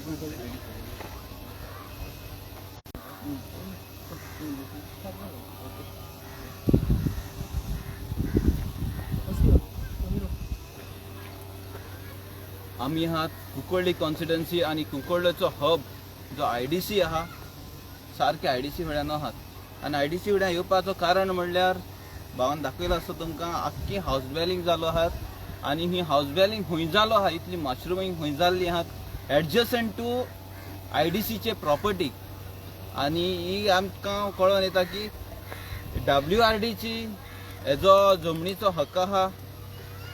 आम्ही आहात कुंकळ्ळी कॉन्स्टिट्युएन्सी आणि कुंकळ्ळेचो हब जो IDC आहा सारखे IDC वेळान आहात आणि IDC वेळा येवपाचो कारण म्हणल्यार भावान दाखयलो आसता तुमकां आख्खी हावस बेलिंग जालो आहात आणि ही हावस बेलिंग खंय जालो आहा इतली मशरूमिंग खंय जाल्ली आहात एडजस्टंट टू IDCचे प्रॉपर्टी आणि ही आमकां कळोन येता की WRDची हेजो जमनीचो हक्क आहा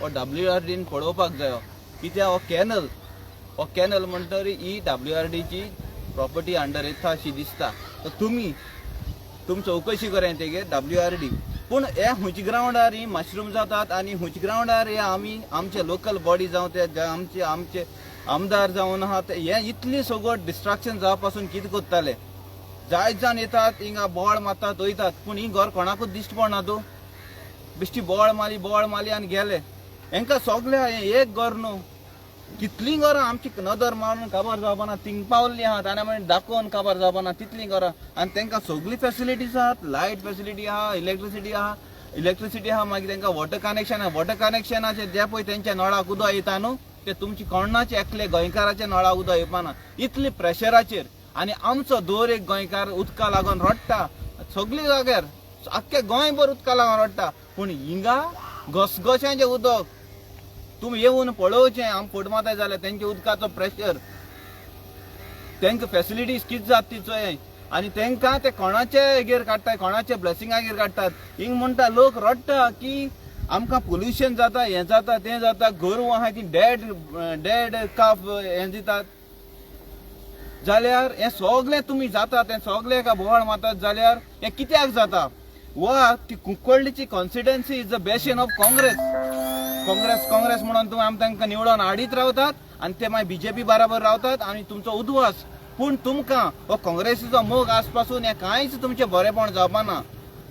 हो WRDन पळोवपाक जायो कित्याक हो कॅनल म्हणटरी ही WRDची प्रॉपर्टी अंडर येता अशी दिसता तर तुमी चौकशी करें तेगे WRD पूण हे हुंच ग्रावंडार ही मशरूम जातात आणि हुंच ग्रावंडार हे आमी आमचे लोकल बॉडी जावं ते आमचे आमदार जावन आहात हे इतली सगळं डिस्ट्रॅक्शन जावपा पासून कितें कोत्ताले जायत जावन येतात हिंगा बोवाळ मारतात वयतात पूण ही घर कोणाकूच दिश्ट पडना तूं बेश्टी बोवाळ मारली आनी गेले हेंकां सगळे एक घर न्हू कितलीं घरां आमची नदर मारून काबार जावपाना थिंग पावल्लीं आहात आनी मागीर दाखोवन काबार जावपाना तितलीं घरां आनी तांकां सगळी फॅसिलिटीज आहात लायट फॅसिलिटी आहा इलेक्ट्रिसिटी आहा मागीर तांकां वॉटर कनेक्शनाचे जे पळय तेंच्या नळाक उदक येता न्हू ते तुमची कोणाचे एकले गोंयकाराच्या नळाक उदक येवपाना इतली प्रेशराचेर आनी आमचो दर एक गोंयकार उदका लागून रडटा सगळी जाग्यार आख्खे गोंयभर उदका लागून रडटा पूण हिंगा घसघश्यांचें उदक तुम्ही येऊन पळोवचें आम फोटमाताय जाल्यार तेंच्या उदकाचो प्रेशर तांकां फॅसिलिटीज कितें जाता ती चोय आनी तांकां ते कोणाचे हेजेर काडटात कोणाचे ब्लेसिंगागेर काडटात हिंग म्हणटा लोक रडटा की आमकां पोल्युशन जाता हें जाता तें जाता गोरवां आहाय ती डेड काफ हें दितात जाल्यार हें सगळें तुमी जातात हें सगळें एका बोवाळ मारतात जाल्यार हें कित्याक जाता वा ती कुंकळ्ळीची constituency is the bastion of Congress म्हणून तुम्ही तांकां निवडून हाडीत रावतात आणि ते मागीर BJP बराबर रावतात आणि तुमचो उद्वास पूण तुमकां हो काँग्रेसीचो मोग आसपासून हें कांयच तुमचें बरेपण जावपाना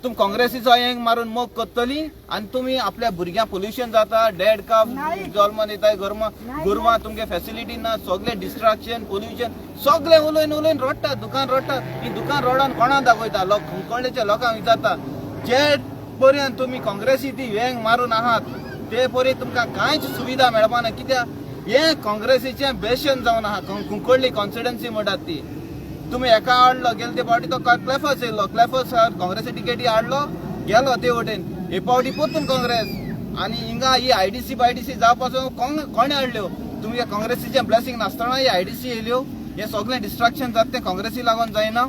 तुम काँग्रेसीचो हें मारून मोग करतली आणि तुम्ही आपल्या भुरग्यांक पोल्युशन जाता डेड काफ जल्मान येताय गोरवां तुमगे फॅसिलिटी ना सगळे डिस्ट्रॅक्शन पोल्युशन सगळे उलयन रडटात दुकान रडटात ही दुकान रडोन कोणाक दाखयता कुंकळ्ळेच्या लोकांक विचारता जे पर्यंत तुमी काँग्रेसी ती वेंग मारून आहात ते परी तुमकां कांयच सुविधा मेळपाना कित्याक हे काँग्रेसीचें बेशन जावन आहा कुंकळ्ळी कॉन्स्टिट्युएन्सी म्हणटात ती तुमी एका हाडलो गेलो ते फावटी तो क्लेफर्स येयलो क्लेफर्स काँग्रेसी टिकेटी हाडलो गेलो ते वटेन हे फावटी परतून काँग्रेस आनी हिंगा ही IDC जावपासून कोणे हाडल्यो तुमगे काँग्रेसीचें ब्लेसिंग नासतना ही IDC येयल्यो हे सगळें डिस्ट्रॅक्शन जाता तें काँग्रेसी लागून जायना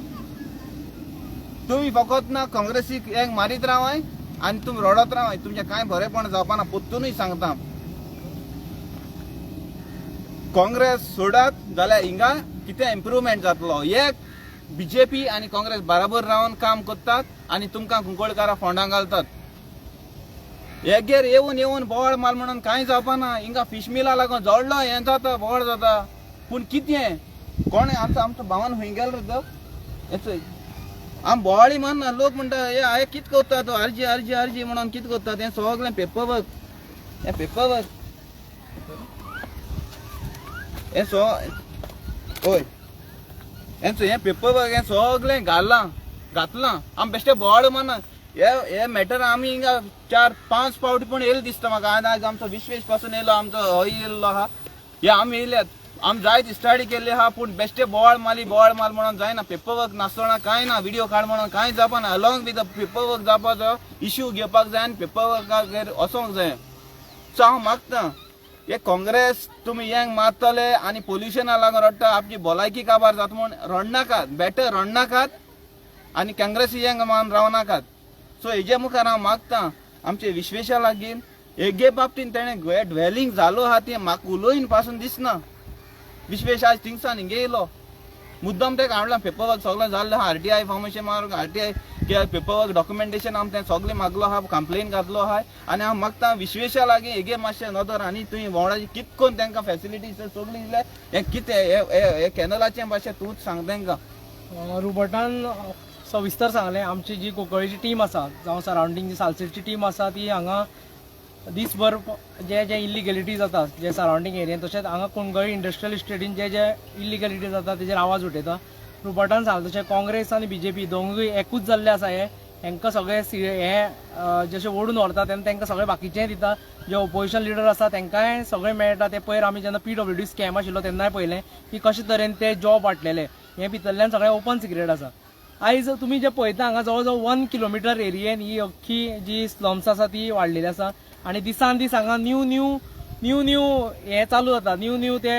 तुमी फकत ना काँग्रेसीक एक मारीत रावाय आणि तुम्ही रडत रावाय तुमचें कांय बरेपण जावपाना पोत्तूनय सांगता काँग्रेस सोडात जाल्यार हिंगा कितें इम्प्रुवमेंट जातलो एक BJP आनी काँग्रेस बराबर रावन काम करतात आनी तुमकां कुंकळकारां फोंडां घालतात हेगेर येवन बोवाळ मार म्हणून कांय जावपाना हिंगा फिश मिला लागून जळलो हें जाता बोवाळ जाता पूण कितें कोणे आमचो भावान खंय गेलो रे तो आम बोवाळी मारना लोक म्हणटा हे कितें करता तो अर्जी म्हणून कितें करता तें सगळें पेपर वर्क हें हय हें पेपर वर्क हें सगळें घातलां आम बेश्टे बोवाळ मारना हे मॅटर आमी हिंगा 4-5 फावटी पूण येयलो दिसता म्हाका आज आमचो विश्वेश पासून येयलो आमचो हो येयल्लो आहा हे आमी येयल्यात आम जायत स्टडी केल्ली आहा पूण बेश्टे बोवाळ मार म्हणून जायना पेपर वर्क नासतना कांय ना व्हिडिओ काड म्हणून कांय जावपाना along with the paper work जावपाचो इश्यू घेवपाक जाय आनी पेपर वर्काचेर वचोंक जाय सो हांव मागता हे काँग्रेस तुमी हेंग मारतले आनी पोल्युशना लागून रडटा आपली भलायकी काबार जाता म्हूण रडनाकात बेटर रडनाकात आनी काँग्रेसी हेंग मारून रावनाकात सो हेजे मुखार हांव मागता आमचे विश्वेशा लागीं हेगे बाबतीन तेणें गोंय ड्वेलिंग जालो आहा तें म्हाका उलोवन पासून दिसना विश्वेश आज थिंगसान हिंगे येयलो मुद्दम तेका हाडलां पेपर वर्क सगळें जाल्लें आहा RTI फॉर्मेशन मारूंक RTI पेपर वर्क डॉक्युमेंटेशन आमी तें सगळें मागलो आहा कंप्लेन घातलो आहा आनी हांव मागता विश्वेशा लागीं हेगे मातशें नदर आनी तुवें वांगडाची कितें करून तांकां फॅसिलिटीज सगळी दिल्या हें कितें हे कॅनलाचें भाशेन तूंच सांग तांकां रुबटान सविस्तर सांगलें आमची जी कुंकळ्ळेची टीम आसा जावं सरावंडींग जी सालसेटची टीम आसा ती हांगा दिसभर जे जे इलिगॅलिटी जाता जे सरावंडींग एरियान तशेंच हांगा कुणगळी इंडस्ट्रियल इस्टेटीन जे जे इलिगॅलिटी जाता तेजेर आवाज उठयता. रुपर्टान सांगलें तशें काँग्रेस आनी बीजेपी दोंगूय एकूच जाल्ले आसा. हेंकां सगळे हे जशें ओडून व्हरता तेन्ना तांकां सगळे बाकीचें दिता. जे ओपोजिशन लिडर आसा तांकांय सगळें मेळटा. ते पयर आमी जेन्ना PWD स्कॅम आशिल्लो तेन्नाय पळयलें की कशे तरेन ते जॉब वांटलेले. हे भितरल्यान सगळें ओपन सिक्रेट आसा. आयज तुमी जे पळयता हांगा जवळ जवळ 1 किलोमिटर एरियेन ही अख्खी जी स्लम्स आसा ती वाडलेली आसा. आनी दिसान दीस हांगा न्यू न्यू हे चालू जाता. न्यू ते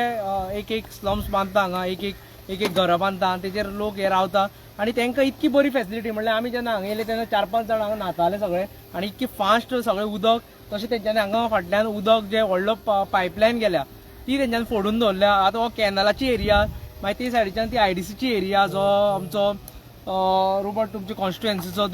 एक स्लम्स बांदता हांगा एक घरां बांदता तेजेर लोक हे रावता. आनी तांकां इतकी बरी फॅसिलिटी म्हणल्यार आमी जेन्ना हांगा येयले तेन्ना 4-5 जाण हांगा न्हाताले सगळे. आनी इतकी फास्ट सगळें उदक तशें तेंच्यांनी हांगा फाटल्यान उदक जे व्हडलो पायपलायन गेल्या ती तेंच्यांनी फोडून दवरल्या. आतां हो कॅनलाची एरिया मागीर ती सायडीच्यान ती IDCची एरिया जो आमचो रोबोट तुमच्या कॉन्स्टिट्युएन्सीचो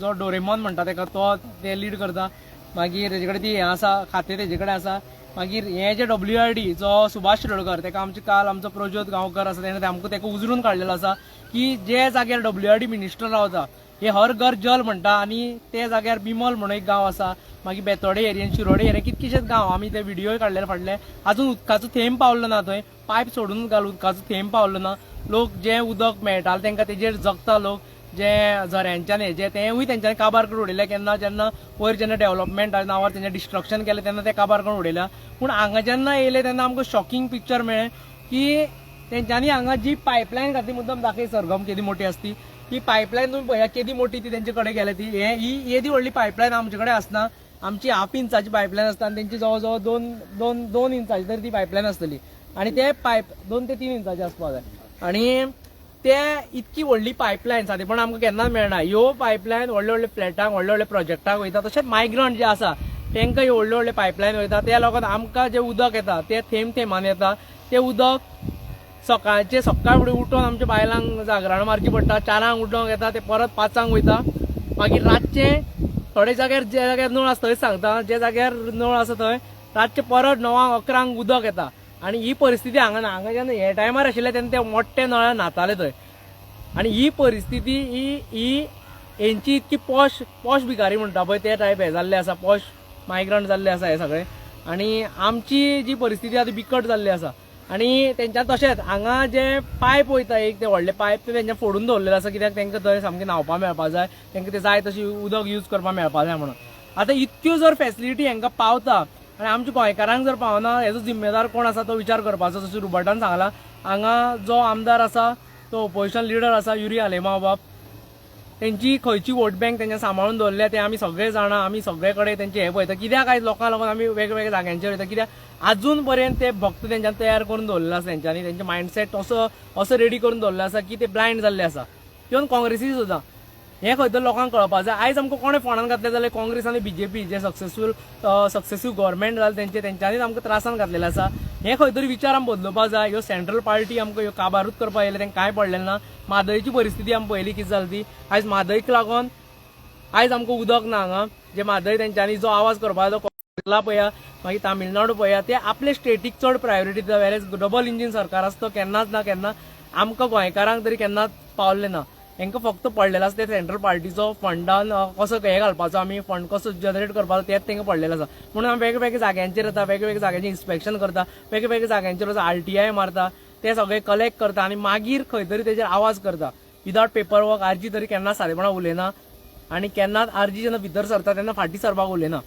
जो डोरेमॉन म्हणटा तेका तो ते लीड करता. मागीर तेजे कडेन ती हें आसा खातें तेजे कडेन आसा. मागीर हे जे WRD जो सुभाष शिरोडकर तेका आमचे काल आमचो प्रज्योत गांवकर आसा तेणें आमकां तेका उजरून काडलेलो आसा की जे जाग्यार WRD मिनिस्टर रावता हे हर घर जल म्हणटा. आनी ते जाग्यार बिमल म्हणून एक गांव आसा. मागीर बेतोडे एरियेन शिरोडे एरियेन कितकेशेच गांव आमी ते व्हिडियोय काडलेले फाटले. आजून उदकाचो थेंब पावलो ना थंय. पायप सोडून घाल उदकाचो थेंब पावलो ना. लोक जे उदक मेळटालें तांकां तेजेर जगता. लोक जे झऱ्यांच्यान हेजे तेवूय तेंच्यांनी काबार करून उडयल्या. केन्ना जेन्ना वयर जेन्ना डेव्हलपमेंट नांवार तेंचें डिस्ट्रक्शन केलें तेन्ना ते काबार करून उडयल्या. पूण हांगा जेन्ना येयले तेन्ना आमकां शॉकिंग पिक्चर मेळ्ळें की तेंच्यांनी हांगा जी पायपलायन घातली. मुद्दम दाखय सरगम केदी मोठी आसती ती पायपलायन तुमी पळया केदी मोठी ती तेंचे कडेन गेल्या. ती ही येदी व्हडली पायपलायन आमचे कडेन आसना. आमची 1/2 इंचाची पायपलायन आसता आनी तेंची जवळ जवळ दोन इंचाची तरी ती पायपलायन आसतली. आनी ते पायप 2 ते 3 इंचाची आसपाक जाय. आनी ते इतकी व्हडली पायपलायन सादेपण आमकां केन्ना मेळना. ह्यो पायपलायन व्हडले फ्लॅटांक व्हडले प्रोजेक्टाक वयता. तशेंच मायग्रंट जे आसा तांकां ह्यो व्हडले पायपलायन वयता. त्या लोकांक आमकां जे उदक येता ते थेंब थेंबान येता. ते उदक सकाळ फुडें उठून आमच्या बायलांक जागरण मारची पडटा. 4 उदक येता ते परत 5 वयता. मागीर रातचे थोडे जाग्यार जे जाग्यार नळ आसा थंय सांगता. जे जाग्यार नळ आसा थंय रातचे परत 9-11 उदक येता. आनी ही परिस्थिती हांगा ना. हांगा जेन्ना हे टायमार आशिल्ले तेन्ना ते मोठे नळान न्हाताले थंय. आनी ही परिस्थिती ही हेंची इतकी पॉश भिकारी म्हणटा पळय ते टायप हे जाल्ले आसा. पॉश मायग्रंट जाल्ले आसा हे सगळे. आनी आमची जी परिस्थिती आसा ती बिकट जाल्ली आसा. आनी तेंच्या तशेंच हांगा जे पायप वयता एक ते व्हडले पायप ते तेंच्या फोडून दवरलेले आसा. कित्याक तांकां थंय सामकें न्हावपाक मेळपाक जाय. तांकां ते जाय तशी उदक यूज करपाक मेळपाक जाय म्हणून. आतां इतक्यो जर फॅसिलिटी हांकां पावता आनी आमच्या गोंयकारांक जर पावना हेजो जिम्मेदार कोण आसा तो विचार करपाचो. जसो रुबर्टान सांगला हांगा जो आमदार आसा तो ओपोजिशन लिडर आसा युरी हालेमा बाब तेंची खंयची वोट बँक तेंच्या सांबाळून दवरल्या ते आमी सगळे जाणा. आमी सगळे कडेन तेंचे हे पळयता. कित्याक आयज लोकांक लागून आमी वेगवेगळ्या जाग्यांचेर वयता. कित्याक आजून पर्यंत ते भक्त तेंच्यानी तयार करून दवरलेलो आसा. तेंच्यांनी तेंचे मायंडसेट असो रेडी करून दवरलेलो आसा की ते ब्लायंड जाल्ले आसा. इवन काँग्रेसी सुद्दां हे खंय तर लोकांक कळपाक जाय. आयज आमकां कोणें फोंडान घातले जाल्यार काँग्रेस आनी BJP जे सक्सेसिव्ह गव्हर्मेंट जाले तेंच्यांनीच आमकां त्रासान घातलेले आसा. हे खंय तरी विचार आमी बदलवपाक जाय. ह्यो सेंट्रल पार्टी आमकां ह्यो काबारूच करपाक येयले तेंकां कांय पडलेलें ना. म्हादयची परिस्थिती आमी पळयली कितें जाली ती. आयज म्हादयक लागून आयज आमकां उदक ना हांगा. जे म्हादय तेंच्यांनी जो आवाज करपाक जाय केरला पळया मागीर तामिळनाडू पळया ते आपले स्टेटीक चड प्रायोरिटी दिता. वेरेज डबल इंजीन सरकार आसा तो केन्नाच ना केन्ना आमकां गोंयकारांक तरी केन्नाच पावल्ले ना. हांकां फक्त पडलेलो आसा ते सेंट्रल पार्टीचो फंडान कसो हे घालपाचो आमी फंड कसो जनरेट करपाचो तेच तांकां पडलेलो आसा. म्हणून आमी वेगवेगळ्या जाग्यांचेर येता. वेगवेगळ्या जाग्यांचें इन्स्पेक्शन करता. वेगवेगळ्या जाग्यांचेर वचून RTI मारता. ते सगळे कलेक्ट करता आनी मागीर खंय तरी तेजेर आवाज करता. विदावट पेपर वर्क आरजी तरी केन्ना सादेपणां उलयना. आनी केन्नाच आरजी जेन्ना भितर सरता तेन्ना फाटीं सरपाक उलयना.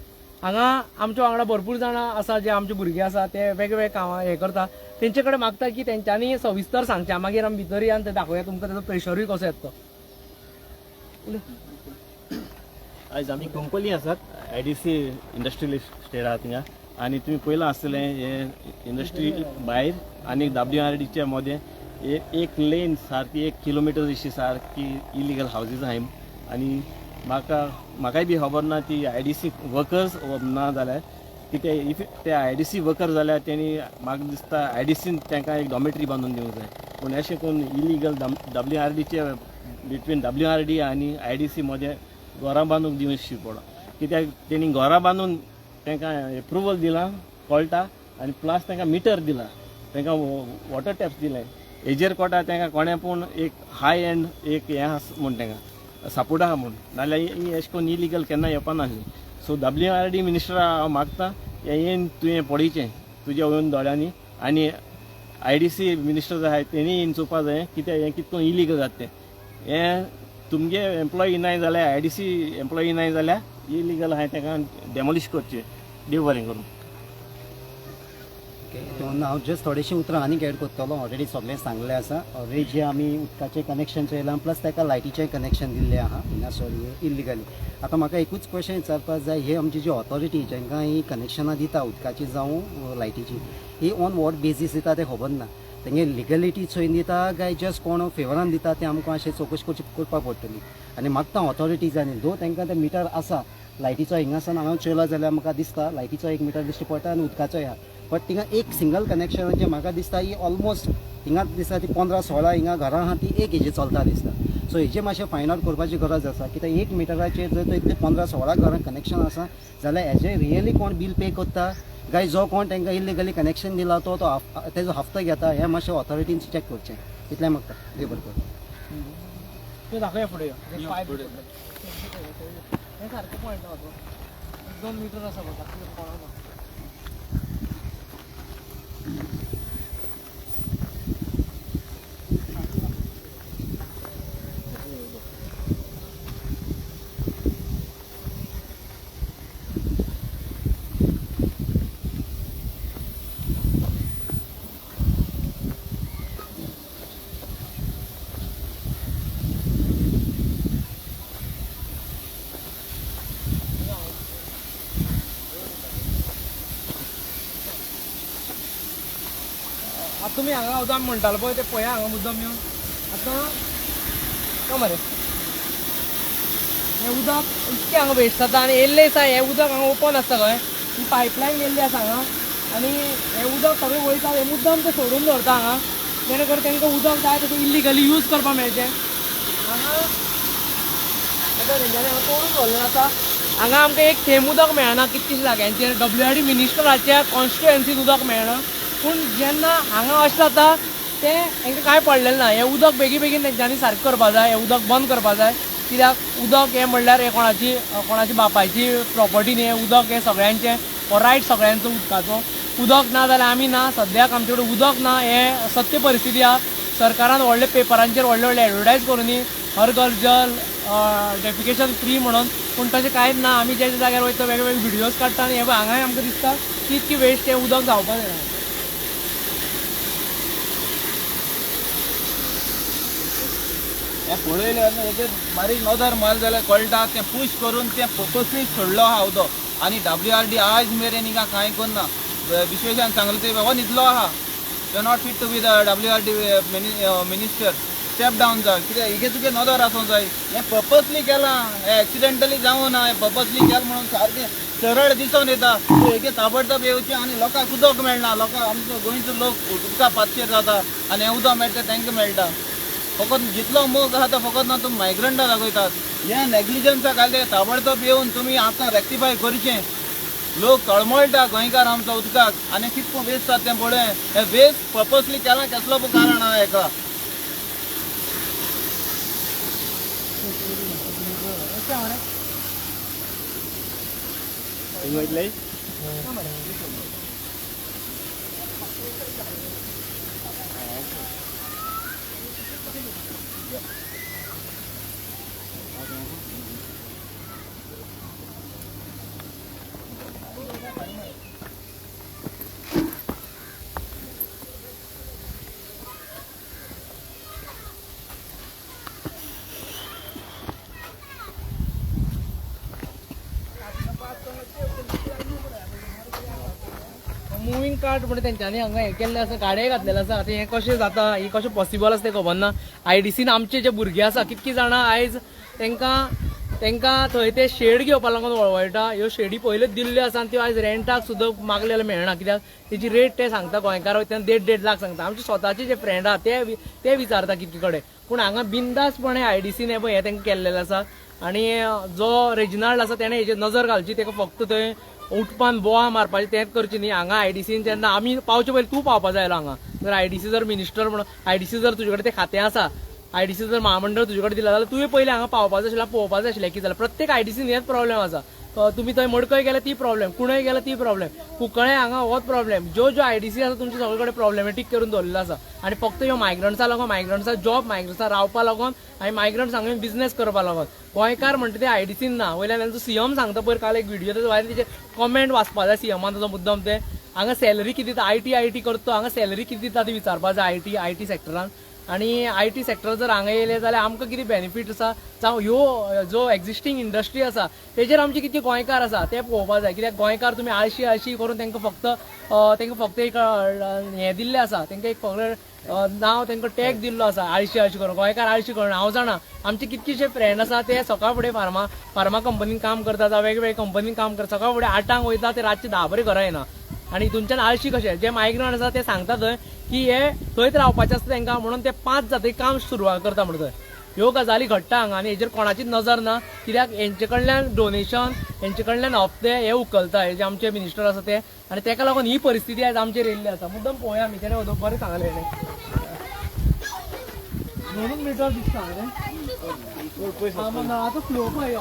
हांगा आमच्या वांगडा भरपूर जाणां आसा जे आमचे भुरगे आसा ते वेगवेगळे कामां हे करता. तेंचे कडेन मागता की तेंच्यांनी सविस्तर सांगचें. मागीर आमी भितर या आनी ते दाखोवया तुमकां तेजो प्रेशरूय कसो येता तो. आयज आमी कंपनी आसात IDC इंडस्ट्रियल इस्टेट आहा थिंगा. आनी तुमी पयलां आसतलें हे इंडस्ट्री भायर आनी WRDच्या मदें एक लेन सारकी 1 किलोमिटर अशी सारकी इलिगल हावजीस आहाय. आनी म्हाकाय बी खबर ना ती IDC वर्कर्स ना जाल्यार कितें इफ ते IDC वर्कर जाल्यार तेणी म्हाका दिसता IDCन तांकां एक डॉमेट्री बांदून दिवंक जाय. पूण अशें करून इलिगल WRDचे बिटवीन WRD आनी IDC मदें घरां बांदूंक दिवची पडा. कित्याक तेणी घरां बांदून तांकां एप्रुवल दिलां कळटा आनी प्लस तांकां मिटर दिलां. तांकां वॉटर टॅप्स दिले. हेजेर कोटा तांकां कोणें पूण एक हाय एंड एक हें आसा म्हूण तांकां सपोर्ट आहा म्हूण. नाल्यार ही अशें करून इलिगल केन्ना येवपा नासली. सो WRD मिनिस्टर हांव मागता हें येवन तुवें पळोवचें तुज्या ओन दोळ्यांनी आनी IDC मिनिस्टर आहाय तेणी येवन चोवपा जाय कित्याक हें कितको इलिगल जाता तें हें तुमगे एम्प्लॉई नाय जाल्यार IDC एम्प्लॉई नाय जाल्यार इलिगल आहाय तेका डेमोलिश करचें देव बरें करून तेन्ना हांव जस्ट थोडीशीं उतरां आनीक एड करतलो ऑलरेडी सगळें सांगलें आसा ऑलरेडी जे आमी उदकाचें कनेक्शन चयलां प्लस ताका लायटीचें कनेक्शन दिल्लें आहा हिंगा सॉरी इल्लिगली आतां म्हाका एकूच क्वेश्चन विचारपाक जाय हे आमची जी ऑथॉरिटी जांकां ही कनेक्शनां दिता उदकाची जावं लायटीची ही ऑन वॉट बेजीस दिता तें खबर ना तेंगे लिगलिटी चोयन दिता काय जस्ट कोण फेवरान दिता तें आमकां अशें चवकशी करपाक पडटली आनी मागता ऑथॉरिटीजांनी दो तांकां तें मिटर आसा लायटीचो हिंगासान हांवें चोयलो जाल्यार म्हाका दिसता लायटीचो एक मिटर दिश्टी पडटा आनी उदकाचोय आहा बट थिंगा एक सिंगल कनेक्शनाचें म्हाका दिसता ही ऑलमोस्ट हिंगा दिसता ती 15-16 हिंगा घरां आहा ती एक हेजी चलता दिसता सो हेजें मातशें फायंड आवट करपाची गरज आसा कित्याक एक मिटराचेर जर तर इतले 15-16 घरां कनेक्शन आसा जाल्यार हेजें रियली कोण बील पे करता काय जो कोण तांकां इल्लिगली कनेक्शन दिला तो तेजो हफ्तो घेता हें मातशें ऑथॉरिटीन चॅक करचें इतलें मागता देव बरें करूं ते दाखया फुडें यो, फुडें. हे सारकें पॉयंट आहा तो 2 मीटर आसा बघा कोणाक आतां तुमी हांगा उदक म्हणटालो पळय ते पळया हांगा मुद्दम येवन आतां तो मरे हें उदक इतकें हांगा वेस्ट जाता आनी येयल्लें दिसा हें उदक हांगा ओपन आसता खंय ही पायपलायन गेल्ली आसा हांगा आनी हें उदक सगळें वयता हें मुद्दम ते सोडून दवरता हांगा जेणे करून तांकां उदक जाय तशें इल्लिगली यूज करपाक मेळचें हांगा आतां तेंच्यांनी हांगा पळोवन दवरलें आसा हांगा आमकां एक थेंब उदक मेळना कितकीशे जाग्यांचेर WRD मिनिस्टराच्या कॉन्स्टिट्युएन्सीन उदक मेळना पूण जेन्ना हांगा अशें जाता तें हांकां कांय पडलेलें ना हें उदक बेगीन तेंच्यांनी सारकें करपाक जाय हें उदक बंद करपाक जाय कित्याक उदक हें म्हणल्यार हें कोणाची बापायची प्रॉपर्टी न्ही हें उदक हें सगळ्यांचें हो रायट सगळ्यांचो उदकाचो उदक ना जाल्यार आमी ना सद्याक आमचे कडेन उदक ना हें सत्य परिस्थिती आहा सरकारान व्हडले पेपरांचेर व्हडले एडवर्टायज करून हर घर जल डेफिकेशन फ्री म्हणून पूण तशें कांयच ना आमी ज्या जाग्यार वयता वेगवेगळे व्हिडियोज काडटा आनी हे हांगाय आमकां दिसता की इतकी वेस्ट हें उदक जावपाक जायना हें पळयलें हेजेर बारीक नदर मारली जाल्यार कळटा तें पुश करून तें पर्पसली सोडलो आहा उदक आनी WRD आयज मेरेन हिंगा कांय करना विश्वेशान सांगलें ते हो न्हिदलो आहा you not fit to be the WRD minister step down जाय कित्याक हिगे तुगे नदर आसूंक जाय हें पर्पसली केलां हें एक्सिडेंटली जावं ना हें पर्पसली केलें म्हणून सारकें सरळ दिसून येता हेगे ताबडतोब येवचें आनी लोकांक उदक मेळना लोकांक आमचो गोंयचो लोक उदका पातशेर जाता आनी हें उदक मेळटा तांकां मेळटा फकत जितलो मोग आहा तो फकत ना तुमी मायग्रंटा दाखयतात हें नेग्लिजन्सा घाले ताबडतोब येवन तुमी आतां रेक्टिफाय करचें लोक तळमळटा गोंयकार आमचो उदकाक आनी कितको वेस्ट जाता तें पळय हें वेस्ट पर्पसली केलां कसलो कारण आहा हेका वयतले मुवींग कार्ड म्हणून तेंच्यांनी हांगा हें केल्लें आसा गाडये घातलेले आसा आतां हें कशें जाता हें कशें पॉसिबल आसा तें खबर ना IDCन आमचे जे भुरगे आसा कितकीं जाणां आयज तेंकां थंय ते शेड घेवपा लागून वळवळटा ह्यो शेडी पयलींच दिल्ल्यो आसा आनी त्यो आयज रेंटाक सुद्दां मागले जाल्यार मेळना कित्याक तेजी रेट ते सांगता गोंयकार वयता 1.5 लाख सांगता आमचे स्वताचे जे फ्रेंड आहा ते विचारता कितके कडेन पूण हांगा बिंदासपणे IDCन हें तेंकां केल्लेलें आसा आनी जो रेजिनाल्ड आसा तेणें हेजेर नजर घालची तेका फक्त थंय उठपान बोवा मारपाचें तेंच करचें न्ही हांगा IDCन जेन्ना आमी पावचे पयलीं तूं पावपा जाय आयलो हांगा जर IDC जर मिनिस्टर म्हणून IDC जर तुजे कडेन तें खातें आसा IDC जर महामंडळ तुजे कडेन दिला जाल्यार तुवें पयलीं हांगा पावपाचें आशिल्लें पळोवपाचें आशिल्लें कितें जाल्यार प्रत्येक IDCन हेच प्रॉब्लेम आसा तुम्ही थंय मडकय गेल्यार ती प्रॉब्लेम कुणय गेल्यार ती प्रॉब्लेम कुंकळे हांगा होच प्रॉब्लेम ज्यो IDC आसा तुमचे सगळे कडेन प्रॉब्लेमॅटीक करून दवरलेलो आसा आनी फक्त ह्यो मायग्रंट्सां लागून मायग्रंट्सां जॉब मायग्रंट्सां रावपा लागून आनी मायग्रंट्स हांगा बिझनेस करपा लागून गोंयकार म्हणटा ते IDCन ना वयल्यान तांचो CM सांगता पयर काल एक व्हिडिओ तेजो भायर तेजे कॉमेंट वाचपा जाय CMान ताजो मुद्दम ते हांगा सॅलरी किती दिता IT करता हांगा सॅलरी किती दिता ती विचारपा जाय IT सेक्टरान आणि IT सेक्टर जर हांगा येयले जाल्यार आमकां कितें बेनिफीट आसा जावं ह्यो जो एक्झिस्टींग इंडस्ट्री आसा तेजेर आमचे कितले गोंयकार आसा ते पळोवपा जाय कित्याक गोंयकार तुमी आळशी करून तांकां फक्त एक हें दिल्लें आसा तांकां एक फक्त नांव तांकां टॅग दिल्लो आसा आळशी करून गोंयकार आळशी करून हांव जाणा आमचे कितकेशे फ्रेंड आसा ते सकाळ फुडें फार्मा कंपनीन काम करता जावं वेगवेगळ्या कंपनीन काम करता सकाळ फुडें 8 वयता ते रातचे 10 पर्यंत घरा येना आणि तुमच्यान आळशी कशें जे मायग्रंट आसा ते सांगता थंय की हे थंयच रावपाचें आसता तांकां म्हणून ते 5 जाता काम सुरवात करता म्हणून थंय ह्यो गजाली घडटा हांगा आनी हेजेर कोणाचीच नजर ना कित्याक हेंचे कडल्यान डोनेशन हेंचे कडल्यान हप्ते हे उखलता हे जे आमचे मिनिस्टर आसा ते आनी तेका लागून ही परिस्थिती आयज आमचेर येयल्ली आसा मुद्दम पळोवया आमी तेणे बरें सांगलें हेणें म्हणून मिटर दिसता आतां फ्लो पळय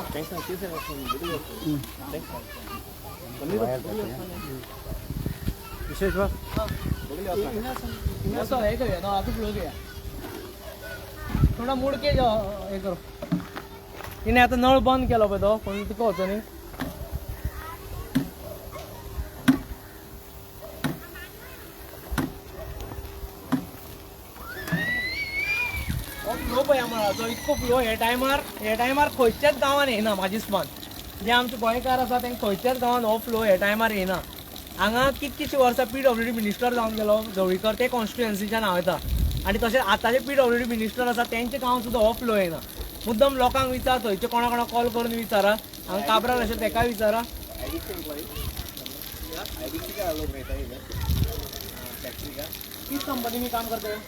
विशेष बात असं हे करूया ना आता फ्लो घेऊया थोडा मूड के हे करू तिने आता नळ बंद केला पळय तो पण तुका वचो न्ही फ्लो पळय आम्हाला इतको फ्लो हे टायमार खंयच्याच गांवान येना म्हाजे हिसपान जे आमचे गोंयकार आसा तांकां खंयच्याच गांवान हो फ्लो हे टायमार येना हांगा कितकीशीं वर्सां PWD मिनिस्टर जावन गेलो जवळीकर ते कॉन्स्टिट्युएन्सीच्यान हांव येता आनी तशेंच आतांचे PWD मिनिस्टर आसा तेंचे गांव सुद्दां हो फ्लो येना मुद्दम लोकांक विचार थंयचे कोणा कॉल करून विचारा हांगा काबरार अशें तेका विचारा किस कंपनी में काम करते हैं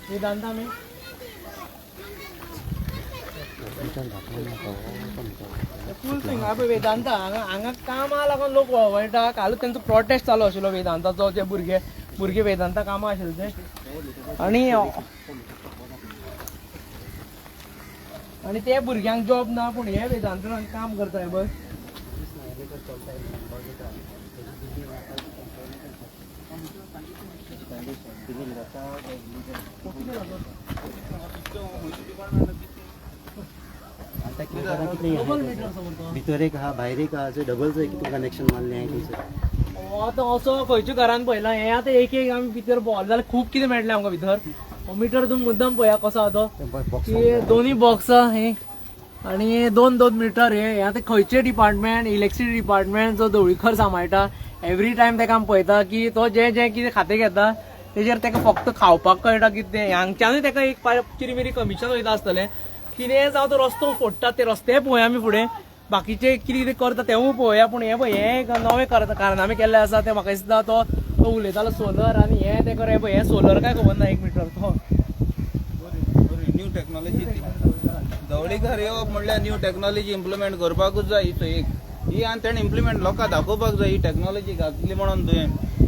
वेदांता में फूल थिंग आपण वेदांता हांगा कामां लागून लोक वळटा कालूच त्यांचो प्रोटेस्ट चालू आशिल्लो वेदांताचो जे भुरगे वेदांता कामां आशिल्ले ते आणि ते भुरग्यांक जॉब ना पूण हे वेदांतान काम करता हे बस भितर एक हा भायर एक हा डबलचो एक कनेक्शन मारलें हांवें थंयसर आतां असो खंयच्या घरान पळयला हे आतां एक आमी भितर भोंवले जाल्यार खूब कितें मेळटलें आमकां भितर मिटर तुम्ही मुद्दाम पळया कसो आहा तो की दोन्ही बॉक्स हे आणि दोन मिटर हे आतां खंयचे डिपार्टमेंट इलेक्ट्रिसिटी डिपार्टमेंट जो धवळीकर सांबाळटा एवरी टायम तेका आमी पळयता की तो जे कितें खातें घेता तेजेर तेका फक्त खावपाक कळटा की ते हांगच्यानूय तेका एक चिरिमिरी कमिशन वयता आसतलें कितें जावं तो रस्तो फोडटा ते रस्ते पळोवया आमी फुडें बाकीचे कितें करता तेवूय पळोवया पूण हे पळय हे नवे कारनामे केल्ले आसा ते म्हाका दिसता तो उलयतालो सोलर आनी हे ते कर हे सोलर काय खबर ना 1 मिटर तो न्यू टेक्नॉलॉजी धवळीकर येवप म्हणल्यार न्यू टेक्नॉलॉजी इम्प्लिमेंट करपाकूच जाय ही ही आनी तेणें इम्प्लिमेंट लोकांक दाखोवपाक जाय ही टेक्नॉलॉजी घातली म्हणून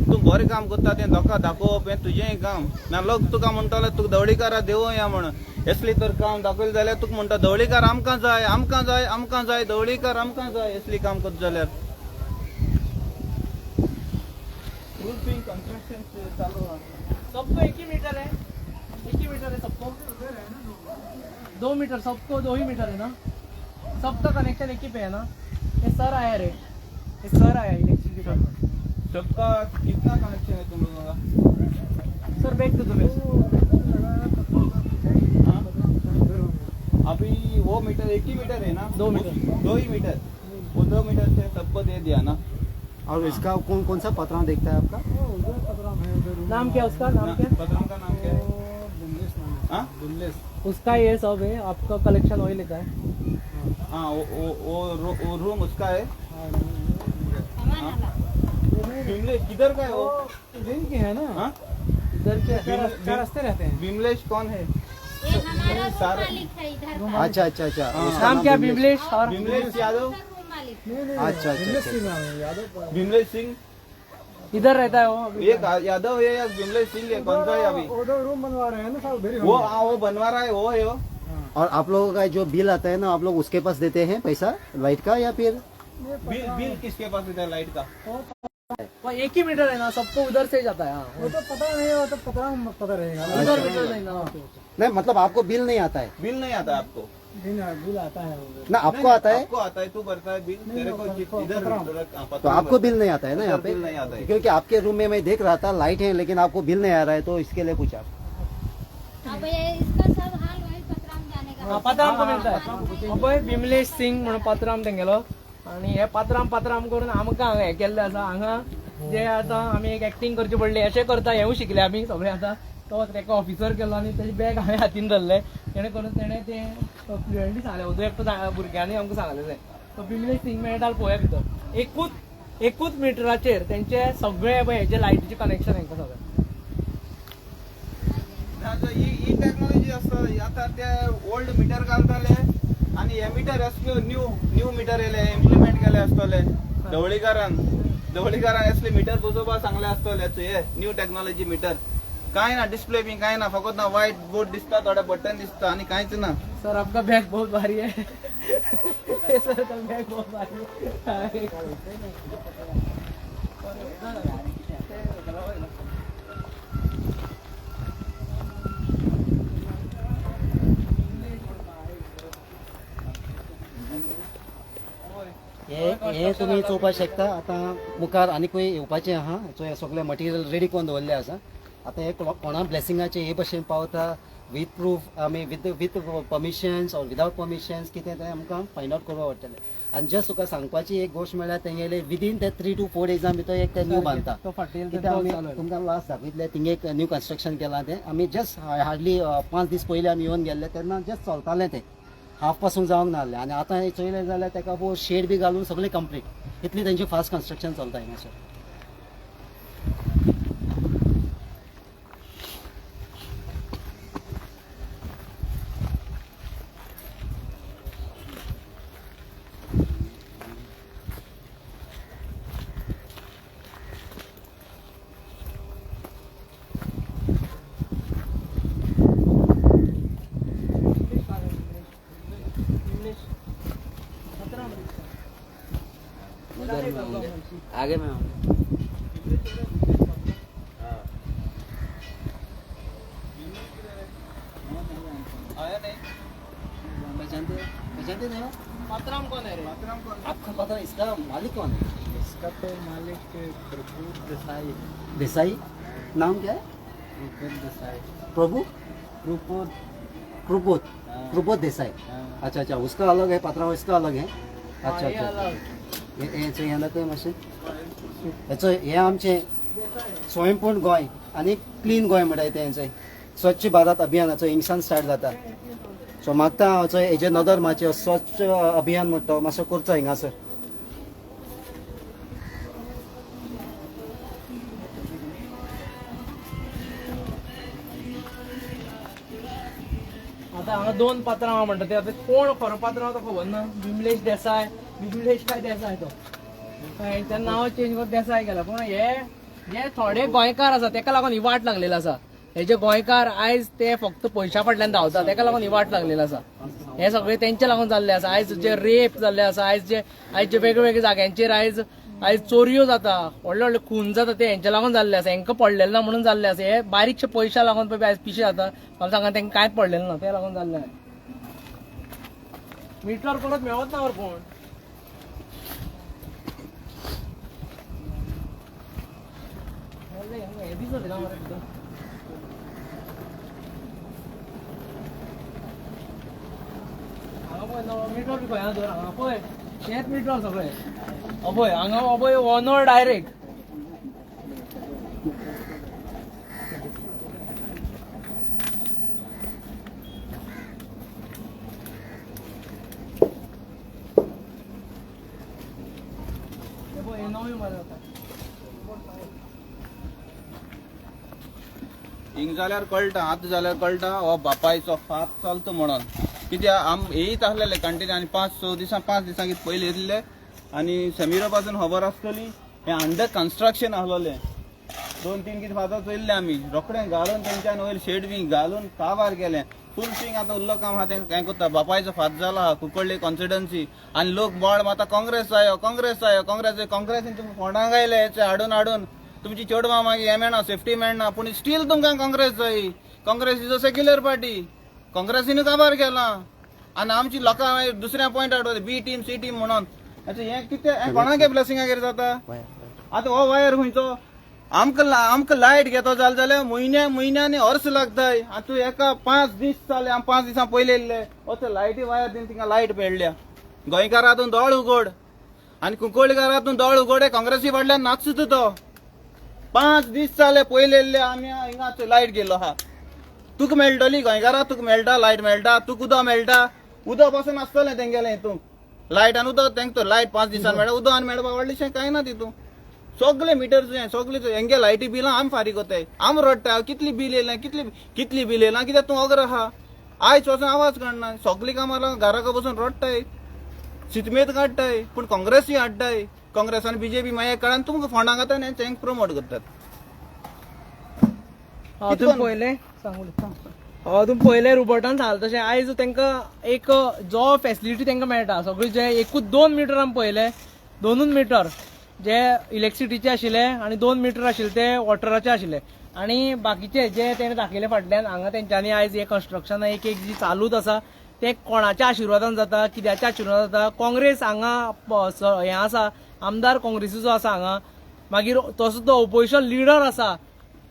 तूं बरें काम करता तें लोकांक दाखोवप हें तुजेंय काम ना लोक तुका म्हणटले तुका धवळीकारा देवूं या म्हणून असली तर काम दाखयलें जाल्यार तुका म्हणटा धवळीकार आमकां जाय धवळीकार आमकां जाय असली काम करता जाल्यार कंस्ट्रक्शन चालू सबको 1 ही मीटर है 1 ही मीटर है सबको 2 मीटर सबको 2 ही मीटर है ना सबका कनेक्शन एक ही पे है ना ये सर आया रे ये सर आया इलेक्ट्रिसिटी का सबका कितना कनेक्शन है तुम लोगों का sir back to the base अभी वो मीटर 1 ही मीटर है ना 2 मीटर 2 ही मीटर वो 2 मीटर से सबको दे दिया ना और इसका कौन सा पत्रा देखता है आपका नाम क्या उसका नाम क्या पत्रम का नाम क्या है हाँ उसका ये सब है आपका कलेक्शन वही लेता है हाँ वो रूम उसका है विमलेश किधर का है वो इधर के है ना हाँ इधर के चार रास्ते रहते हैं विमलेश कौन है ये हमारा मालिक है इधर का अच्छा अच्छा अच्छा हाँ। उसका नाम क्या विमलेश और विमलेश यादव रूम मालिक अच्छा अच्छा अच्छा विमलेश सिंह इधर रहता है वो एक यादव है या विमलेश सिंह है, कौन सा है अभी? रूम बनवा रहे हैं ना साहब वो बनवा रहा है, वो है वो। और आप लोगों का जो बिल आता है ना, आप लोग उसके पास देते हैं पैसा लाइट का, या फिर बिल किसके पास देता है लाइट का? वो 1 ही मीटर है ना, सबको उधर से जाता है। वो तो पता नहीं, वो तो पता रहेगा उधर मीटर नहीं ना। नहीं, मतलब आपको बिल नहीं आता है बिल नहीं आता है आपको? बिल आता है ना, आपको आता है? आपको आता है, तू भरता है बिल, तेरे को इधर तो आपको बिल नहीं आता है ना यहाँ पे? बिल नहीं आता है। क्योंकि आपके रूम में मैं देख रहा था लाइट है, लेकिन आपको बिल नहीं आ रहा है, तो इसके लिए पूछा। अब ये इसका सब हाल वही पत्राम जाने का पात्राम को मिळता है बिमलेश सिंग म्हणून पात्राम तेंगेलो आणि हे पात्राम करून आमकां हांगा हे केल्लें आसा। हांगा जे आतां आमी एक एक्टिंग करची पडली, अशें करता हेवूय शिकले आमी सगळे आतां। तो तेका ऑफिसर केलो आनी तेजी बॅग हांवें हातीन धरलें, जेणे करून तेणें तें फ्लुएंटली सांगलें। उदो एकटो भुरग्यांनी आमकां सांगलेलें तो बिमलेश सिंग मेळटा पळोवया भितर। एकूच मिटराचेर तेंचे सगळे पळय हेजे लायटीचे कनेक्शन हेंकां सगळें। ही टेक्नॉलॉजी असतं आता ते ओल्ड मीटर घालताले आणि हे मीटर असले न्यू मीटर येले इम्प्लिमेंट केले असतले ढवळीकारान असले मीटर बसोवपा सांगले असतले। हे न्यू टेक्नॉलॉजी मीटर काय ना, डिस्प्ले बी काय ना, फक्त ना व्हाईट बोर्ड दिसता, थोडे बटन दिसता आणि काहीच ना। सर आपका बैग बहुत भारी है सर का बैग बहुत भारी है। हे तुम्ही चोवपाक शकता। आता मुखार आनी खंय येवपाचें आहा, सो सगळे मटेरियल रेडी करून दवरले आसा। आता हे कोणा ब्लेसिंगाचे हे भशेन पावता विथ प्रूफ आमी विथ परमिशन्स और विदाउट परमिशन्स कितें तें आमकां फायंड आउट करपा पडटलें। आनी जस्ट तुका सांगपाची एक गोश्ट म्हळ्यार तेंगेले विदीन ते 3 to 4 डेजां भितर एक ते न्यू बांदता। तो फाटेल कित्याक आमी तुमकां लास्ट दाखयतले थिंगा एक न्यू कन्स्ट्रक्शन केलां तें। आमी जस्ट हार्डली 5 दीस पयलीं आमी येवन गेल्ले, तेन्ना जस्ट चलतालें तें, हाफ पासून जावंक नासलें। आनी आतां हे चोयलें जाल्यार तेका पळोवन शेड बी घालून सगळें कंप्लीट, इतली तेंचें फास्ट कन्स्ट्रक्शन चलता हिंगासर। आगे में आया नहीं? पहचानते नहीं हो? पात्राम कौन है रे? आपको पता है इसका मालिक कौन है? इसका तो मालिक प्रभु देसाई। देसाई नाम क्या है? देसाई प्रभु रूपोत कृपोत देसाई। अच्छा अच्छा, उसका अलग है, पात्राव इसका अलग है। अच्छा ये अच्छा, अलग। हेचो हें दाखय मातशें। हेचो हें आमचें स्वयंपूर्ण गोंय आनी क्लीन गोंय म्हणटात तें हेंचें स्वच्छ भारत अभियानाचो हिंगसान स्टार्ट जाता। सो मागता हाचो हेजे नदर मातशें स्वच्छ अभियान म्हणटा तो मातसो करचो हिंगासर। आता हांगा 2 पात्रांव म्हणटा ते आता कोण खरो पात्रांव तो खबर ना। बिमलेश देसाय, बिमलेश काय देसाय तो, तें नांव चेंज करून देसाय केला। पूण हे जे थोडे गोंयकार आसा तेका लागून ही वाट लागलेली आसा। हे जे गोंयकार आयज ते फक्त पयशा फाटल्यान धांवता तेका लागून ही वाट लागलेली आसा। हे सगळे तेंचे लागून जाल्ले आसा। आयज जे रेप जाल्ले आसा, आयज जे वेगवेगळ्या जाग्यांचेर आयज चोरयो जाता, व्हडले व्हडले खून जाता, ते हेंचे लागून जाल्ले आसा। हेंका पडलेले ना म्हणून जाल्ले आसा। हे बारीकशे पयशा लागून पळय आयज पिशे जाता, मला सांगा तेंका कांयच पडलेले ना, ते लागून जाल्ले। मीटर परत मेळत ना वर कोण। हे दिसत ना मरे तिथं। मीटर बी खंय दर हांगा पळय, तेच मीटर सगळे अभय हांगा अभय ऑनर डायरेक्ट। हिंग जाल्यार कळटा, आतां जाल्यार कळटा हो बापायचो फात चलता म्हणून। कित्याक येयत आसलेले कंटिन्यू आनी 5 दिसां कितें पयलीं येतले आनी समिरा पासून खबर आसतली हे अंडर कन्स्ट्रक्शन आहलोले 2-3 कितें फातर चोयल्ले आमी रोखडें घालून तेंच्यान वयर शेड बी घालून काबार केलें फूल स्विंग आतां उरलो काम आहा तें काय कोत्ता बापायचो फात जाला आहा कुंकळ्ळे कॉन्स्टिट्युएन्सी आनी लोक बोड माता काँग्रेस जायो काँग्रेसीन तुमकां फोंडाक आयले हेचे हाडून तुमची चेडवां मागीर हें मेळना सेफ्टी मेळना पूण स्टील तुमकां काँग्रेस जाय Congress is a secular party काँग्रेसीन काबार केला आनी आमची लोकां मागीर दुसऱ्या पॉयंट हाडवले बी टीम सी टीम म्हणून हें कितें हें कोणागे ब्लेसिंगागेर जाता आतां हो वायर खंयचो आमकां लायट घेतो जाल्यार म्हयन्यानी अर्स लागताय आतां तूं एका 5 दीस जाले 5 दिसां पयले येयल्ले ते लायटी वायर दिन तिंगा लायट पेडल्या गोंयकारातून दोळ उगोड आनी कुंकळ्ळेकारातून दोळ उगोड काँग्रेसी फाटल्यान नाचता तो 5 दीस जाले पयले येयल्ले आमी हिंगा लायट गेलो आहा तुका मेळटली गोंयकाराक तुका मेळटा लायट मेळटा तुका उदक मेळटा उदक पासून आसतलें तेंगेलें हितूंक लायट आनी उदक तेंका लायट 5 दिसान मेळटा उदक आनी मेळपा व्हडलेशें कांय ना तितून सगळे मिटर सगळे हेंगे लायटी बिलां आमी फारीक कोताय आमी रडटा कितली बील येयलें कितली बील येयलां कित्याक तूं अग्र आहा आयज वचून आवाज काडना सगळीं कामां घराक बसून रडटाय शितमेत काडटाय पूण काँग्रेसी हाडटाय काँग्रेस आनी बीजेपी मागीर कळान तुमकां फोंडां घालता आनी तेंका प्रमोट करतात अजून पयले रोबोटान सांगलें तशें आयज तेंकां एक जो फेसिलिटी तेंकां मेळटा सगळी जे एकूच 2 मिटर आमी पयले 2 मिटर जे इलेक्ट्रिसिटीचे आशिल्ले आनी 2 मिटर आशिल्ले ते वॉटराचे आशिल्ले आनी बाकीचे जे तेणें दाखयले फाटल्यान हांगा तेंच्यांनी आयज हे कन्स्ट्रक्शन एक जी चालूच आसा ते कोणाच्या आशिर्वादान जाता कित्याच्या आशिर्वादान जाता काँग्रेस हांगा हें आसा आमदार काँग्रेसीचो आसा हांगा मागीर तसो तो ओपोजिशन लिडर आसा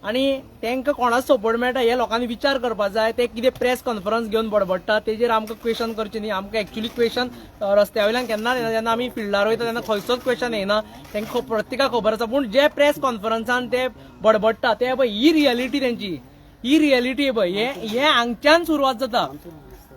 आनी तांकां कोणाचो सपोर्ट मेळटा हे लोकांनी विचार करपाक जाय ते कितें प्रेस कॉन्फरन्स घेवन बडबडटा तेजेर आमकां क्वेश्चन करचे न्ही आमकां एक्चुअली क्वेश्चन रस्त्या वयल्यान केन्ना येना जेन्ना आमी फिल्डार वयता तेन्ना खंयचोच क्वेश्चन येना तांकां प्रत्येकाक खबर आसा पूण जे प्रेस कॉन्फरन्सान ते बडबडटा ते पळय ही रियलिटी तेंची ही रियलिटी पळय हे हांगच्यान सुरवात जाता